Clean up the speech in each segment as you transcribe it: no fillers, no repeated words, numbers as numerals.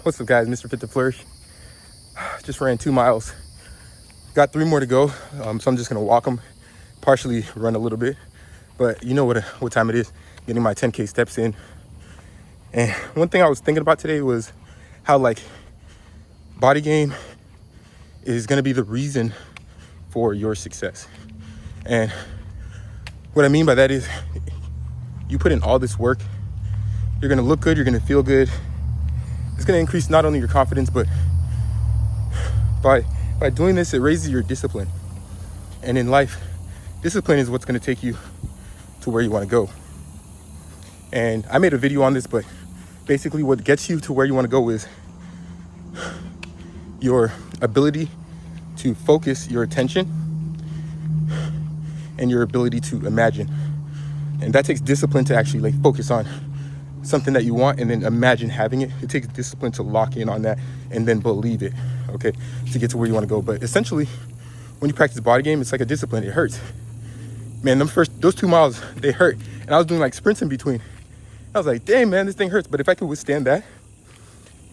What's up, guys? Mr. Fit to Flourish. Just ran 2 miles. Got 3 more to go, so I'm just gonna walk them, partially run a little bit. But you know what time it is, getting my 10K steps in. And one thing I was thinking about today was how like body game is gonna be the reason for your success. And what I mean by that is you put in all this work, you're gonna look good, you're gonna feel good. It's gonna increase not only your confidence, but by doing this, it raises your discipline. And in life, discipline is what's gonna take you to where you wanna go. And I made a video on this, but basically what gets you to where you wanna go is your ability to focus your attention and your ability to imagine. And that takes discipline to actually like focus on something that you want and then imagine having it. It takes discipline to lock in on that and then believe it, okay, to get to where you want to go. But essentially, when you practice body game, it's like a discipline. It hurts. Man, those 2 miles, they hurt. And I was doing like sprints in between. I was like, dang, man, this thing hurts. But if I could withstand that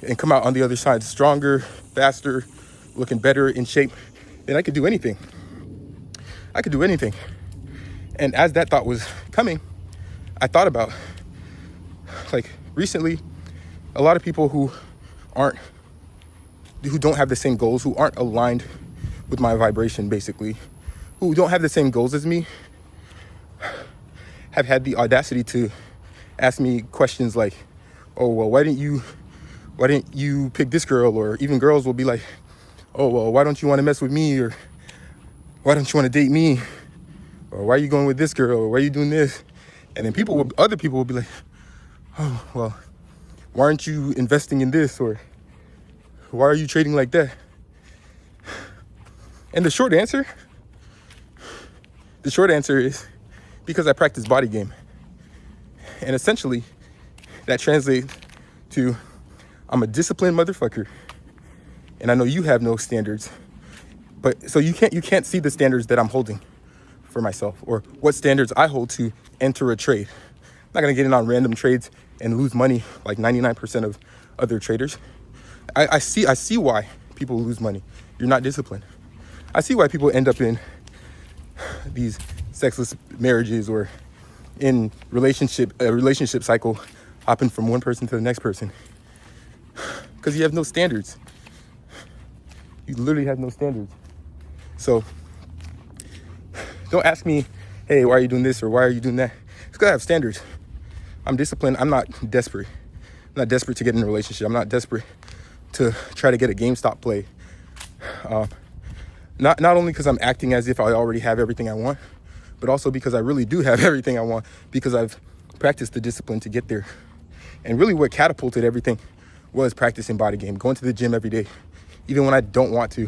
and come out on the other side stronger, faster, looking better, in shape, then I could do anything. I could do anything. And as that thought was coming, I thought about, like, recently, a lot of people who don't have the same goals, who aren't aligned with my vibration, basically, who don't have the same goals as me, have had the audacity to ask me questions like, oh, well, why didn't you pick this girl? Or even girls will be like, oh, well, why don't you want to mess with me? Or why don't you want to date me? Or why are you going with this girl? Or why are you doing this? And then other people will be like, oh, well, why aren't you investing in this? Or why are you trading like that? And the short answer is because I practice body game. And essentially, that translates to I'm a disciplined motherfucker. And I know you have no standards. But so you can't see the standards that I'm holding for myself or what standards I hold to enter a trade. I'm not gonna get in on random trades and lose money like 99% of other traders. I see why people lose money. You're not disciplined. I see why people end up in these sexless marriages or in a relationship cycle, hopping from one person to the next person. Because you have no standards. You literally have no standards. So don't ask me, hey, why are you doing this or why are you doing that? It's because I have standards. I'm disciplined. I'm not desperate. I'm not desperate to get in a relationship. I'm not desperate to try to get a GameStop play. Not only because I'm acting as if I already have everything I want, but also because I really do have everything I want because I've practiced the discipline to get there. And really what catapulted everything was practicing body game, going to the gym every day, even when I don't want to.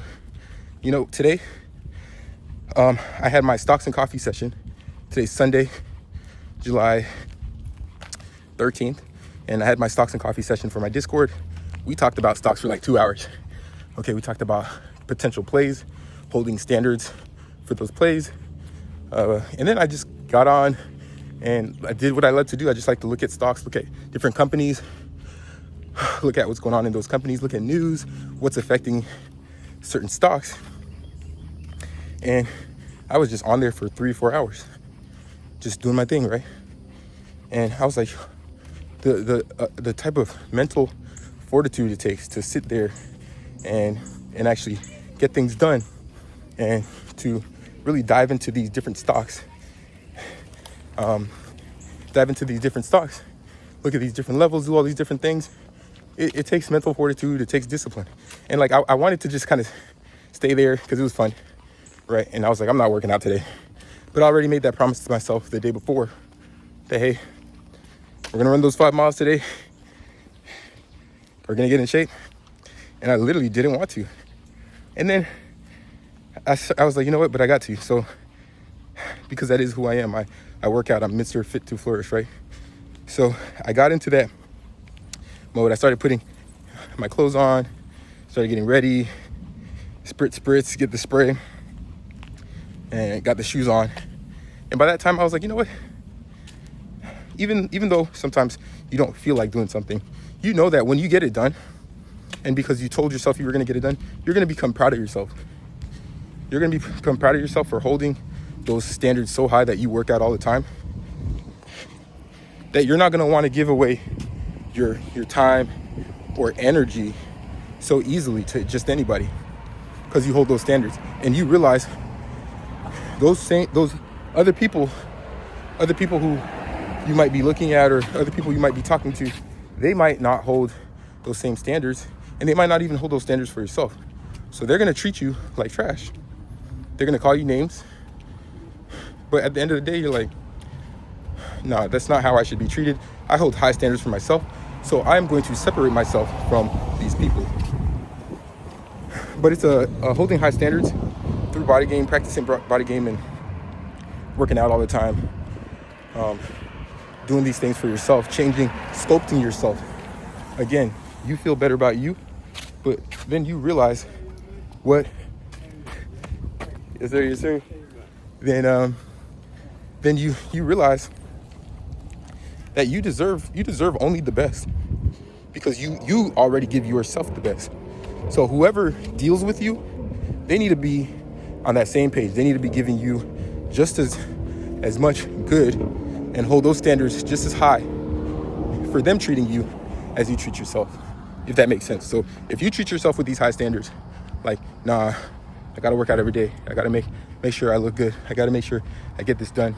You know, today, I had my stocks and coffee session. Today's Sunday, July 13th, and I had my stocks and coffee session for my Discord. We talked about stocks for like 2 hours. Okay, we talked about potential plays, holding standards for those plays. And then I just got on and I did what I love to do. I just like to look at stocks, look at different companies, look at what's going on in those companies, look at news, what's affecting certain stocks. And I was just on there for 3-4 hours, just doing my thing, right? And I was like, the type of mental fortitude it takes to sit there and actually get things done and to really dive into these different stocks, look at these different levels, do all these different things. It takes mental fortitude, it takes discipline. And like, I wanted to just kind of stay there because it was fun, right? And I was like, I'm not working out today. But I already made that promise to myself the day before that, hey, we're gonna run those 5 miles today. We're gonna get in shape. And I literally didn't want to. And then I was like, you know what, but I got to. So, because that is who I am. I work out, I'm Mr. Fit to Flourish, right? So I got into that mode. I started putting my clothes on, started getting ready, spritz, get the spray, and got the shoes on. And by that time I was like, you know what? Even though sometimes you don't feel like doing something, you know that when you get it done, and because you told yourself you were going to get it done, you're going to become proud of yourself. You're going to become proud of yourself for holding those standards so high that you work out all the time, that you're not going to want to give away your time or energy so easily to just anybody, because you hold those standards. And you realize those other people who you might be looking at, or other people you might be talking to, they might not hold those same standards, and they might not even hold those standards for yourself. So they're going to treat you like trash. They're going to call you names. But at the end of the day, you're like, nah, that's not how I should be treated. I hold high standards for myself, so I'm going to separate myself from these people. But it's a holding high standards through body game, practicing body game, and working out all the time. Doing these things for yourself, changing, sculpting yourself. Again, you feel better about you, but then you realize what, yes sir. Then you realize that you deserve only the best, because you already give yourself the best. So whoever deals with you, they need to be on that same page. They need to be giving you just as much good, and hold those standards just as high for them treating you as you treat yourself, if that makes sense. So if you treat yourself with these high standards, like, nah, I gotta work out every day, I gotta make sure I look good, I gotta make sure I get this done,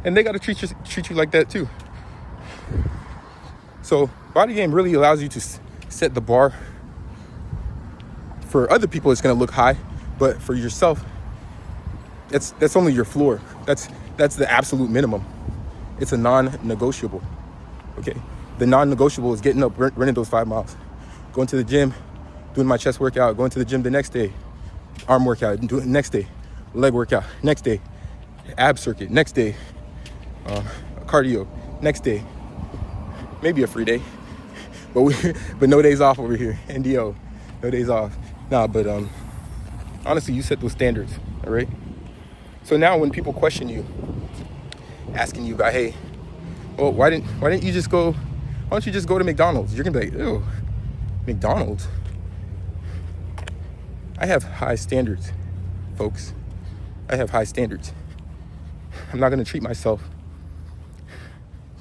and they gotta treat you like that too. So body game really allows you to set the bar. For other people, it's gonna look high, but for yourself, that's only your floor. That's the absolute minimum. It's a non-negotiable, okay? The non-negotiable is getting up, running those 5 miles, going to the gym, doing my chest workout, going to the gym the next day, arm workout, doing it next day, leg workout, next day, ab circuit, next day, cardio, next day, maybe a free day, but no days off over here, NDO, no days off. Nah, but honestly, you set those standards, all right? So now when people question you, asking you about, hey, well, why don't you just go to McDonald's? You're gonna be like, ew, McDonald's? I have high standards, folks. I have high standards. I'm not gonna treat myself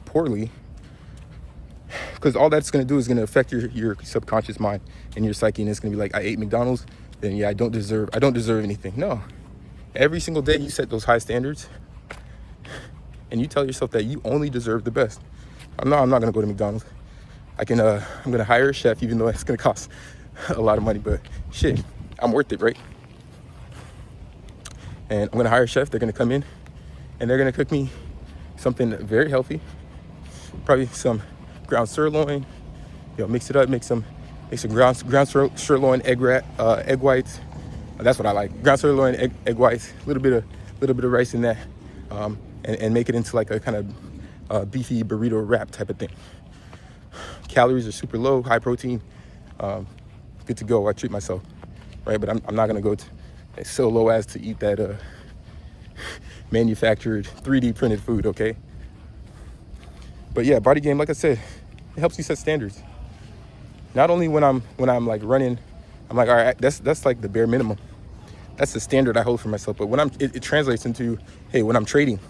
poorly, because all that's gonna do is gonna affect your subconscious mind and your psyche, and it's gonna be like, I ate McDonald's, then yeah, I don't deserve anything. No. Every single day you set those high standards, and you tell yourself that you only deserve the best. I'm not gonna go to McDonald's. I'm gonna hire a chef, even though it's gonna cost a lot of money, but shit, I'm worth it, right? And I'm gonna hire a chef. They're gonna come in and they're gonna cook me something very healthy, probably some ground sirloin, mix it up, make some ground sirloin, egg whites. That's what I like. Ground sirloin, egg whites, a little bit of rice in that, and make it into like a kind of beefy burrito wrap type of thing. Calories are super low, high protein, good to go. I treat myself, right? But I'm not gonna go so low as to eat that manufactured 3D printed food, okay? But yeah, body game, like I said, it helps you set standards. Not only when I'm like running, I'm like, all right, that's like the bare minimum. That's the standard I hold for myself. But when it translates into, hey, when I'm trading,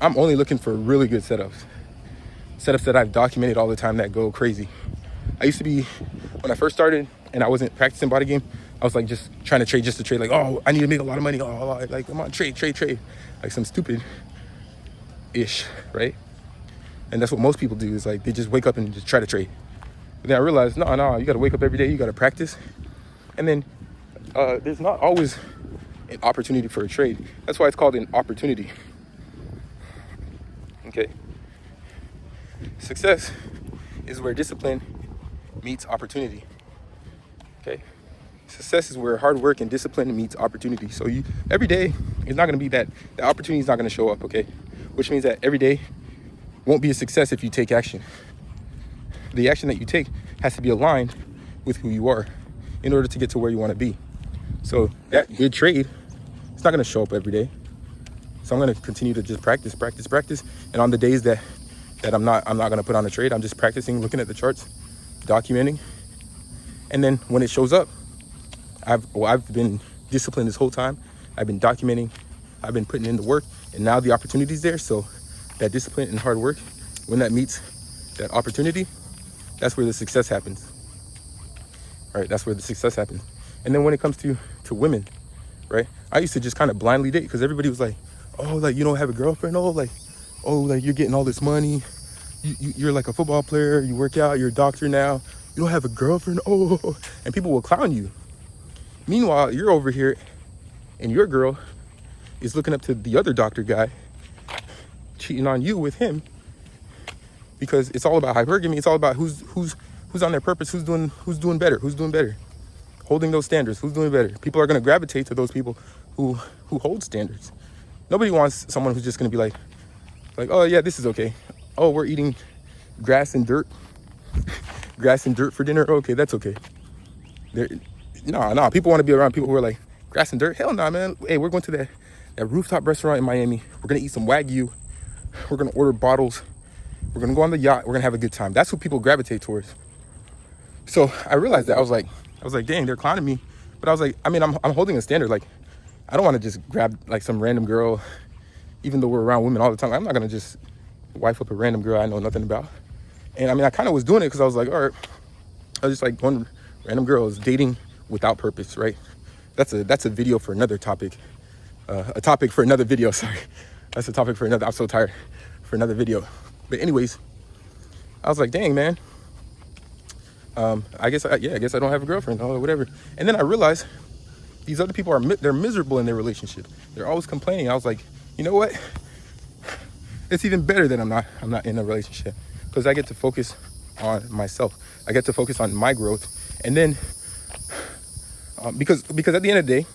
I'm only looking for really good setups that I've documented all the time that go crazy. I used to be, when I first started and I wasn't practicing body game, I was like just trying to trade just to trade, like, oh, I need to make a lot of money. Oh, like, come on, trade. Like some stupid ish, right? And that's what most people do, is like they just wake up and just try to trade. But then I realized, no, you got to wake up every day, you got to practice. And then there's not always an opportunity for a trade. That's why it's called an opportunity. Okay. Success is where discipline meets opportunity. Okay. Success is where hard work and discipline meets opportunity. So every day is not going to be that. The opportunity is not going to show up. Okay. Which means that every day won't be a success if you take action. The action that you take has to be aligned with who you are in order to get to where you want to be. So that good trade, it's not going to show up every day. So I'm going to continue to just practice. And on the days that that I'm not gonna put on a trade. I'm just practicing, looking at the charts, documenting, and then when it shows up, I've been disciplined this whole time. I've been documenting, I've been putting in the work, and now the opportunity's there. So that discipline and hard work, when that meets that opportunity, that's where the success happens. Right? That's where the success happens. And then when it comes to women, right? I used to just kind of blindly date because everybody was like, oh, like you don't have a girlfriend, oh, like you're getting all this money, you're like a football player, you work out, you're a doctor now, you don't have a girlfriend, oh, and people will clown you. Meanwhile, you're over here and your girl is looking up to the other doctor guy, cheating on you with him, because it's all about hypergamy. It's all about who's on their purpose, who's doing better, holding those standards, who's doing better. People are going to gravitate to those people who hold standards. Nobody wants someone who's just going to be like, oh yeah, this is okay. Oh, we're eating grass and dirt for dinner. Okay, that's okay. No, people want to be around people who are like, grass and dirt? Hell nah, man. Hey, we're going to that rooftop restaurant in Miami. We're going to eat some Wagyu. We're going to order bottles. We're going to go on the yacht. We're going to have a good time. That's what people gravitate towards. So I realized that. I was like, dang, they're clowning me. But I was like, I mean, I'm holding a standard. Like, I don't want to just grab like some random girl, even though we're around women all the time. I'm not going to just wife up a random girl I know nothing about. And I mean, I kind of was doing it because I was like, all right, I was just like one random girl is dating without purpose, right? That's a video for another topic. A topic for another video, sorry. That's a topic for another, I'm so tired, for another video. But anyways, I was like, dang, man. I guess I don't have a girlfriend or whatever. And then I realized these other people they're miserable in their relationship. They're always complaining. I was like, you know what? It's even better that I'm not in a relationship, because I get to focus on myself. I get to focus on my growth. And then, because at the end of the day,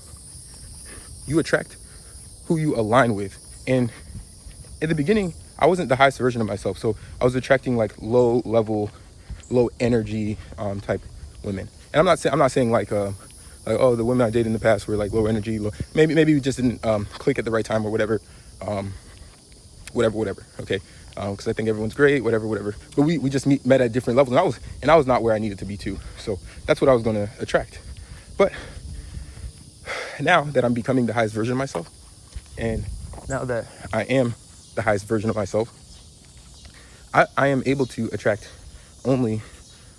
you attract who you align with. And in the beginning, I wasn't the highest version of myself. So I was attracting like low level, low energy type women. And I'm not saying like oh, the women I dated in the past were like low energy, maybe we just didn't click at the right time or whatever. Whatever. Okay. Because I think everyone's great, whatever. But we just met at different levels, and I was not where I needed to be too. So that's what I was going to attract. But now that I'm becoming the highest version of myself, and now that I am the highest version of myself, I am able to attract only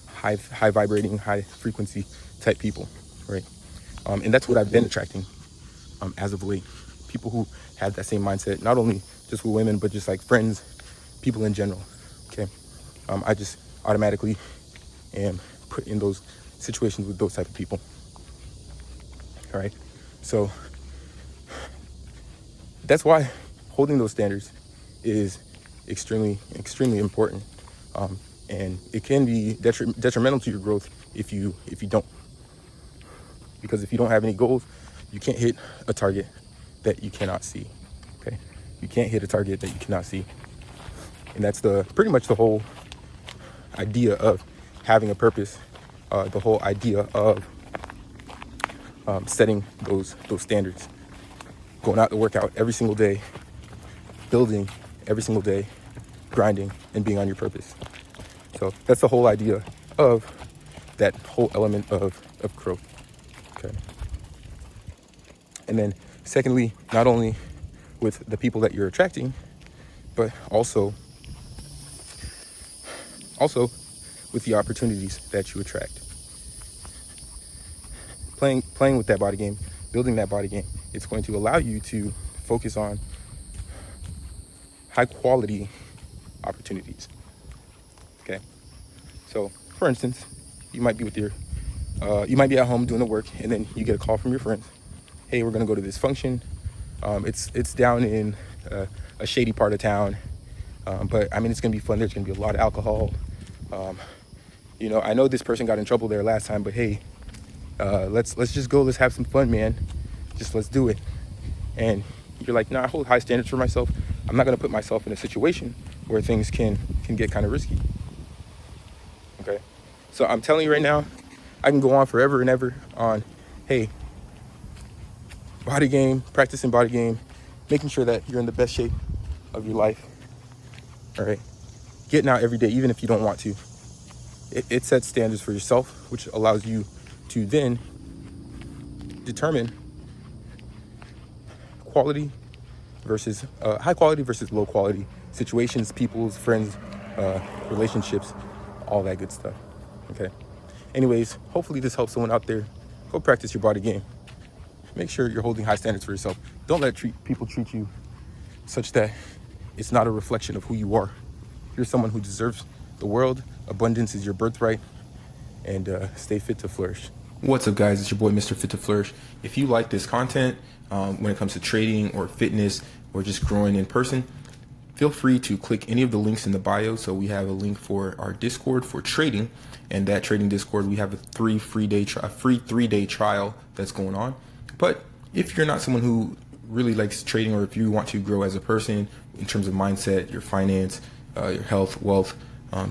high vibrating, high frequency type people, right? And that's what I've been attracting as of late. People who have that same mindset, not only just with women, but just like friends, people in general, okay? I just automatically am put in those situations with those type of people, all right? So that's why holding those standards is extremely important, and it can be detrimental to your growth if you don't, because if you don't have any goals, you can't hit a target that you cannot see. Okay, you can't hit a target that you cannot see, and that's pretty much the whole idea of having a purpose, the whole idea of setting those standards, going out to work out every single day, building every single day, grinding, and being on your purpose. So that's the whole idea of that whole element of growth. Okay. And then secondly, not only with the people that you're attracting, but also with the opportunities that you attract. Playing with that body game, building that body game, it's going to allow you to focus on high quality opportunities. Okay. So for instance, you might be you might be at home doing the work, and then you get a call from your friends. Hey, we're gonna go to this function. It's down in a shady part of town, but I mean, it's gonna be fun. There's gonna be a lot of alcohol. I know this person got in trouble there last time, but hey, let's just go. Let's have some fun, man. Let's do it. And you're like, nah, I hold high standards for myself. I'm not gonna put myself in a situation where things can get kind of risky. Okay, so I'm telling you right now, I can go on forever and ever on, hey, body game, practicing body game, making sure that you're in the best shape of your life. All right, getting out every day, even if you don't want to. It sets standards for yourself, which allows you to then determine quality versus high quality versus low quality situations, people's, friends, relationships, all that good stuff. Okay. Anyways, hopefully this helps someone out there. Go practice your body game. Make sure you're holding high standards for yourself. Don't let people treat you such that it's not a reflection of who you are. You're someone who deserves the world. Abundance is your birthright. And stay fit to flourish. What's up, guys? It's your boy, Mr. Fit to Flourish. If you like this content, when it comes to trading or fitness or just growing in person, feel free to click any of the links in the bio. So we have a link for our Discord for trading, and that trading Discord, we have a free 3-day trial that's going on. But if you're not someone who really likes trading, or if you want to grow as a person in terms of mindset, your finance, your health, wealth,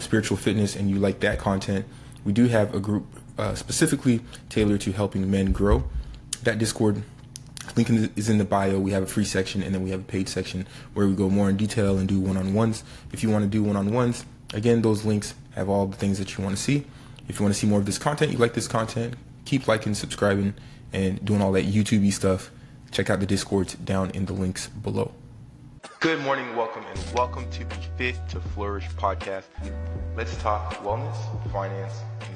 spiritual fitness, and you like that content, we do have a group specifically tailored to helping men grow. That Discord link is in the bio. We have a free section, and then we have a paid section where we go more in detail and do one-on-ones. If you want to do one-on-ones, again, those links have all the things that you want to see. If you want to see more of this content, you like this content, keep liking, subscribing, and doing all that YouTube-y stuff. Check out the Discords down in the links below. Good morning, welcome to the Fit to Flourish podcast. Let's talk wellness, finance, and